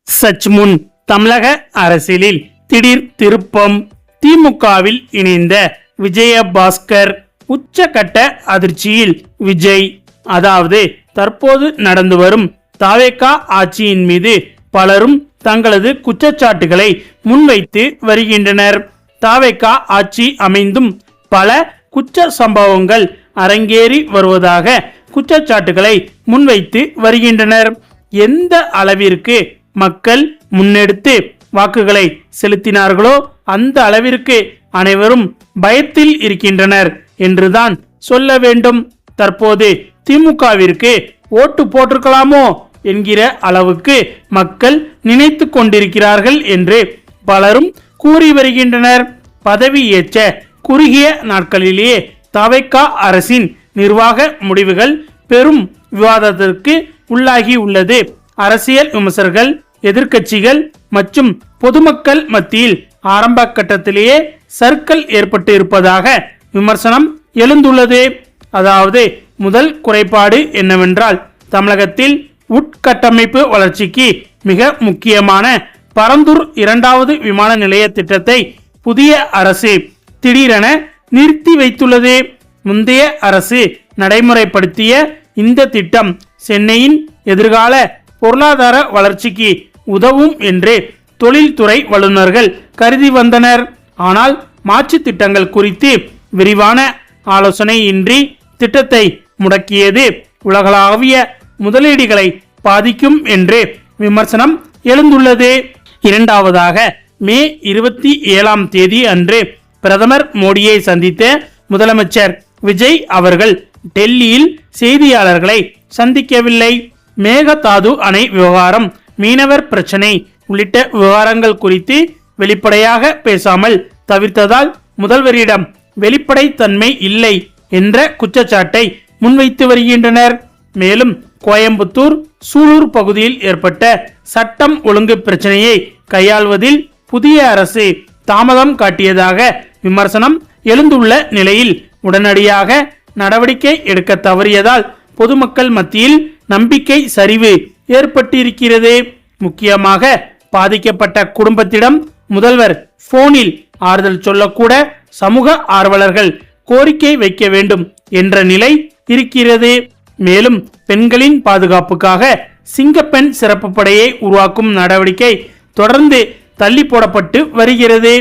சற்று முன் தமிழக அரசியலில் திடீர் திருப்பம். திமுகவில் இணைந்த விஜயபாஸ்கர் உச்சகட்ட அதிர்ச்சியில். விஜய் அதாவது தற்போது நடந்து வரும் தாவேகா ஆட்சியின் மீது பலரும் தங்களது குற்றச்சாட்டுகளை முன்வைத்து வருகின்றனர். தாவேகா ஆட்சி அமைந்தும் பல குற்ற சம்பவங்கள் அரங்கேறி வருவதாக குற்றச்சாட்டுகளை முன்வைத்து வருகின்றனர். எந்த அளவிற்கு மக்கள் முன்னெடுத்து வாக்குகளை செலுத்தினார்களோ அந்த அளவிற்கு அனைவரும் பயத்தில் இருக்கின்றனர் என்றுதான் சொல்ல வேண்டும். தற்போது திமுகவிற்கு ஓட்டு போட்டிருக்கலாமோ என்கிற அளவுக்கு மக்கள் நினைத்து கொண்டிருக்கிறார்கள் என்று பலரும் கூறி வருகின்றனர். பதவியேற்ற குறுகிய நாட்களிலேயே தவைக்கா அரசின் நிர்வாக முடிவுகள் பெரும் விவாதத்திற்கு உள்ளாகி உள்ளது. அரசியல் விமர்சகர்கள், எதிர்க்கட்சிகள் மற்றும் பொதுமக்கள் மத்தியில் ஆரம்ப கட்டத்திலேயே சர்க்கல் ஏற்பட்டு இருப்பதாக விமர்சனம் எழுந்துள்ளது. அதாவது முதல் குறைபாடு என்னவென்றால் தமிழகத்தில் உட்கட்டமைப்பு வளர்ச்சிக்கு மிக முக்கியமான பரந்தூர் 2வது விமான நிலைய திட்டத்தை புதிய அரசு திடீரென நிறுத்தி வைத்துள்ளது. முந்தைய அரசு நடைமுறைப்படுத்திய இந்த திட்டம் சென்னையின் எதிர்கால பொருளாதார வளர்ச்சிக்கு உதவும் என்று தொழில்துறை வல்லுநர்கள் கருதி வந்தனர். ஆனால் மாற்று திட்டங்கள் குறித்து விரிவான ஆலோசனையின்றி திட்டத்தை முடக்கியது உலகளாவிய முதலீடுகளை பாதிக்கும் என்று விமர்சனம் எழுந்துள்ளது. இரண்டாவதாக மே 27ஆம் தேதி அன்று பிரதமர் மோடியை சந்தித்த முதலமைச்சர் விஜய் அவர்கள் டெல்லியில் செய்தியாளர்களை சந்திக்கவில்லை. மேகதாது அணை விவகாரம், மீனவர் பிரச்சனை உள்ளிட்ட விவகாரங்கள் குறித்து வெளிப்படையாக பேசாமல் தவிர்த்ததால் முதல்வரிடம் வெளிப்படைத்தன்மை இல்லை என்ற குற்றச்சாட்டை முன்வைத்து வருகின்றனர். மேலும் கோயம்புத்தூர் சூலூர் பகுதியில் ஏற்பட்ட சட்டம் ஒழுங்கு பிரச்சனையை கையாள்வதில் புதிய அரசு தாமதம் காட்டியதாக விமர்சனம் எழுந்துள்ள நிலையில் உடனடியாக நடவடிக்கை எடுக்க தவறியதால் பொதுமக்கள் மத்தியில் நம்பிக்கை சரிவு ஏற்பட்டிருக்கிறது. முக்கியமாக பாதிக்கப்பட்ட குடும்பத்திடம் முதல்வர் போனில் ஆறுதல் சொல்லக்கூட சமூக ஆர்வலர்கள் கோரிக்கை வைக்க வேண்டும் என்ற நிலை இருக்கிறது. மேலும் பெண்களின் பாதுகாப்புக்காக சிங்கப்பெண் சிறப்பு படையை உருவாக்கும் நடவடிக்கை தொடர்ந்து தள்ளி போடப்பட்டு வருகிறது.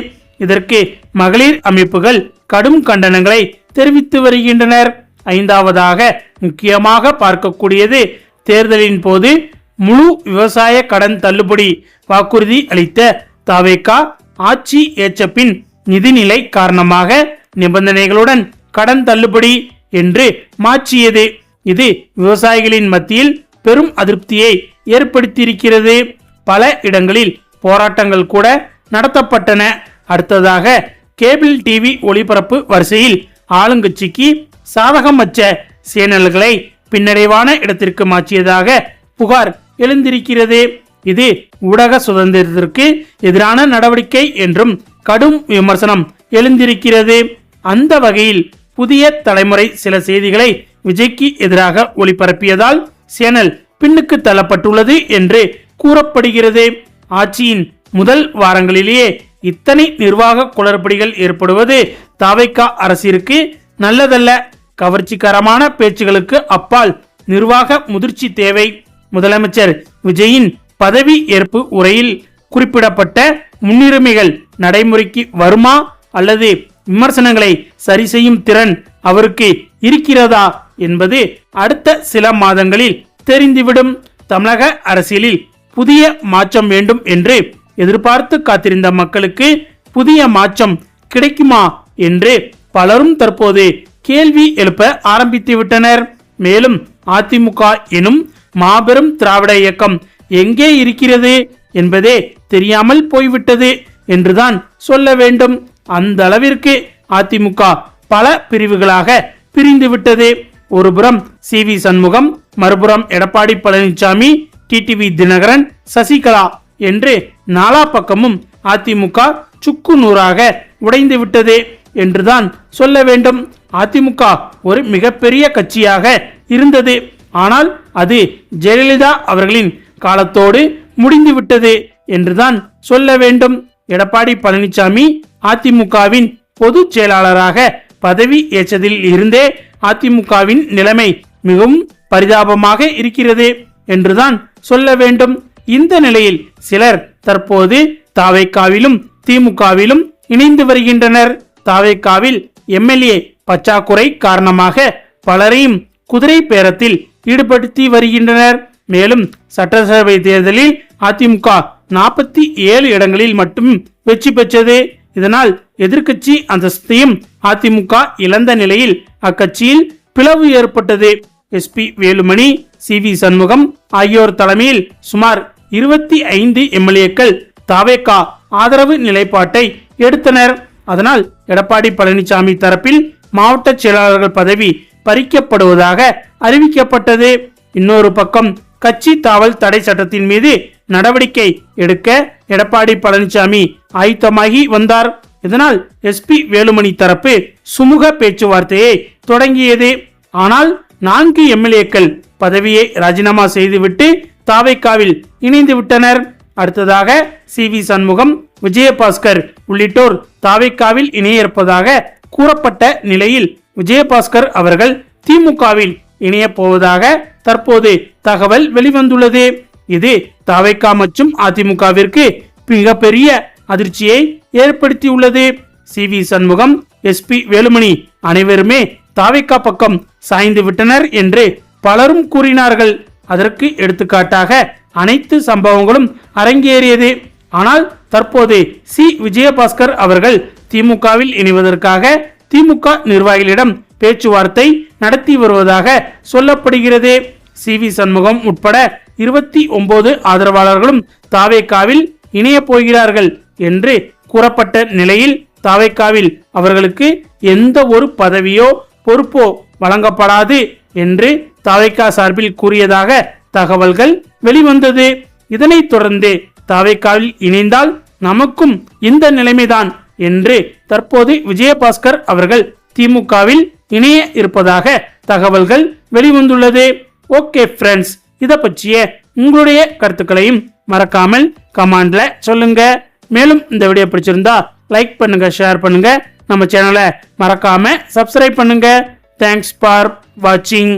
இதற்கு மகளிர் அமைப்புகள் கடும் கண்டனங்களை தெரிவித்து வருகின்றனர். ஐந்தாவதாக முக்கியமாக பார்க்கக்கூடியது தேர்தலின் போது முழு விவசாய கடன் தள்ளுபடி வாக்குறுதி அளித்த தாவேகா ஆட்சி ஏற்ற பின் நிதிநிலை காரணமாக நிபந்தனைகளுடன் கடன் தள்ளுபடி என்று மாற்றியது. இது விவசாயிகளின் மத்தியில் பெரும் அதிருப்தியை ஏற்படுத்தியிருக்கிறது. பல இடங்களில் போராட்டங்கள் கூட நடத்தப்பட்டன. அடுத்ததாக கேபிள் டிவி ஒளிபரப்பு வரிசையில் ஆளுங்கட்சிக்கு சாதகமற்ற சேனல்களை பின்னடைவான இடத்திற்கு மாற்றியதாக புகார் எழுந்திருக்கிறது. இது ஊடக சுதந்திரத்திற்கு எதிரான நடவடிக்கை என்றும் கடும் விமர்சனம் எழுந்திருக்கிறது. அந்த வகையில் புதிய தலைமுறை சில செய்திகளை விஜய்க்கு எதிராக ஒளிபரப்பியதால் சேனல் பின்னுக்கு தள்ளப்பட்டுள்ளது என்று கூறப்படுகிறது. ஆட்சியின் முதல் வாரங்களிலேயே இத்தனை நிர்வாக குளறுபடிகள் ஏற்படுவது தாவேகா அரசிற்கு நல்லதல்ல. கவர்ச்சிகரமான பேச்சுகளுக்கு அப்பால் நிர்வாக முதிர்ச்சி தேவை. முதலமைச்சர் விஜயின் பதவி ஏற்பு உரையில் குறிப்பிடப்பட்ட முன்னுரிமைகள் நடைமுறைக்கு வருமா அல்லது விமர்சனங்களை சரி செய்யும் திறன் அவருக்கு இருக்கிறதா என்பது அடுத்த சில மாதங்களில் தெரிந்துவிடும். தமிழக அரசியலில் புதிய மாற்றம் வேண்டும் என்று எதிர்பார்த்து காத்திருந்த மக்களுக்கு புதிய மாற்றம் கிடைக்குமா என்று பலரும் தற்போது கேள்வி எழுப்ப ஆரம்பித்து விட்டனர். மேலும் அதிமுக எனும் மாபெரும் திராவிட இயக்கம் எங்கே இருக்கிறது என்பதே தெரியாமல் போய்விட்டது என்றுதான் சொல்ல வேண்டும். அந்த அளவிற்கு அதிமுக பல பிரிவுகளாக பிரிந்துவிட்டது. ஒருபுறம் CV சண்முகம், மறுபுறம் எடப்பாடி பழனிசாமி, டிடிவி தினகரன், சசிகலா என்று நாலா பக்கமும் அதிமுக சுக்கு நூறாக உடைந்து விட்டது என்றுதான் சொல்ல வேண்டும். அதிமுக ஒரு மிகப்பெரிய கட்சியாக இருந்தது. ஆனால் அது ஜெயலலிதா அவர்களின் காலத்தோடு முடிந்துவிட்டது என்றுதான் சொல்ல வேண்டும். எடப்பாடி பழனிசாமி அதிமுகவின் பொதுச் செயலாளராக பதவி ஏற்றதில் இருந்தே அதிமுகவின் நிலைமை மிகவும் பரிதாபமாக இருக்கிறது என்றுதான் சொல்ல வேண்டும். இந்த நிலையில் சிலர் தற்போது தாவேக்காவிலும் திமுகவிலும் இணைந்து வருகின்றனர். தாவேக்காவில் எம்எல்ஏ பற்றாக்குறை காரணமாக பலரையும் குதிரை பேரத்தில் ஈடுபடுத்தி வருகின்றனர். மேலும் சட்டசபை தேர்தலில் அதிமுக 47 இடங்களில் மட்டும் வெற்றி பெற்றது. இதனால் எதிர்க்கட்சி அந்தஸ்தையும் அதிமுக இழந்த நிலையில் அக்கட்சியில் பிளவு ஏற்பட்டது. SP Velumani, CV. சண்முகம் ஆகியோர் தலைமையில் சுமார் 25 எம்எல்ஏக்கள் தாவேகா ஆதரவு நிலைப்பாட்டை எடுத்தனர். அதனால் எடப்பாடி பழனிசாமி தரப்பில் மாவட்ட செயலாளர்கள் பதவி பறிக்கப்படுவதாக அறிவிக்கப்பட்டது. இன்னொரு பக்கம் கட்சி தாவல் தடை சட்டத்தின் மீது நடவடிக்கை எடுக்க எடப்பாடி பழனிசாமி ஆயத்தமாகி வந்தார். இதனால் எஸ்பி வேலுமணி தரப்பு சுமூக பேச்சுவார்த்தையை தொடங்கியது. ஆனால் 4 எம்எல்ஏக்கள் பதவியை ராஜினாமா செய்துவிட்டு தாவேக்காவில் இணைந்து விட்டனர். அடுத்ததாக சி.வி. சண்முகம், விஜயபாஸ்கர் உள்ளிட்டோர் தாவேக்காவில் இணைய இருப்பதாக கூறப்பட்ட நிலையில் விஜயபாஸ்கர் அவர்கள் திமுகவில் இணைய போவதாக தற்போது தகவல் வெளிவந்துள்ளது. இது தாவேக்கா மற்றும் அதிமுகவிற்கு மிகப்பெரிய அதிர்ச்சியை ஏற்படுத்தியுள்ளது. சி.வி. சண்முகம், எஸ்பி வேலுமணி அனைவருமே தாவேக்கா பக்கம் சாய்ந்து விட்டனர் என்று பலரும் கூறினார்கள். அதற்கு எடுத்துக்காட்டாக அனைத்து சம்பவங்களும் அரங்கேறியது. ஆனால் தற்போது விஜயபாஸ்கர் அவர்கள் திமுகவில் இணைவதற்காக திமுக நிர்வாகிகளிடம் பேச்சுவார்த்தை நடத்தி வருவதாக சொல்லப்படுகிறது. சி.வி. சண்முகம் உட்பட 29 ஆதரவாளர்களும் தாவேக்காவில் இணைய போகிறார்கள் என்று கூறப்பட்ட நிலையில் தாவேக்காவில் அவர்களுக்கு எந்த ஒரு பதவியோ பொறுப்போ வழங்கப்படாது என்று தாவேக்கா சார்பில் கூறியதாக தகவல்கள் வெளிவந்தது. இதனைத் தொடர்ந்து தாவேக்காவில் இணைந்தால் நமக்கும் இந்த நிலைமைதான் என்று தற்போது விஜயபாஸ்கர் அவர்கள் திமுகவில் இணைய இருப்பதாக தகவல்கள் வெளிவந்துள்ளது. ஓகே ஃப்ரெண்ட்ஸ், இத பற்றிய உங்களுடைய கருத்துக்களையும் மறக்காமல் கமெண்ட்ல சொல்லுங்க. மேலும் இந்த வீடியோ பிடிச்சிருந்தா லைக் பண்ணுங்க, ஷேர் பண்ணுங்க, நம்ம சேனலை மறக்காம சப்ஸ்கிரைப் பண்ணுங்க. தேங்க்ஸ் ஃபார் வாட்சிங்.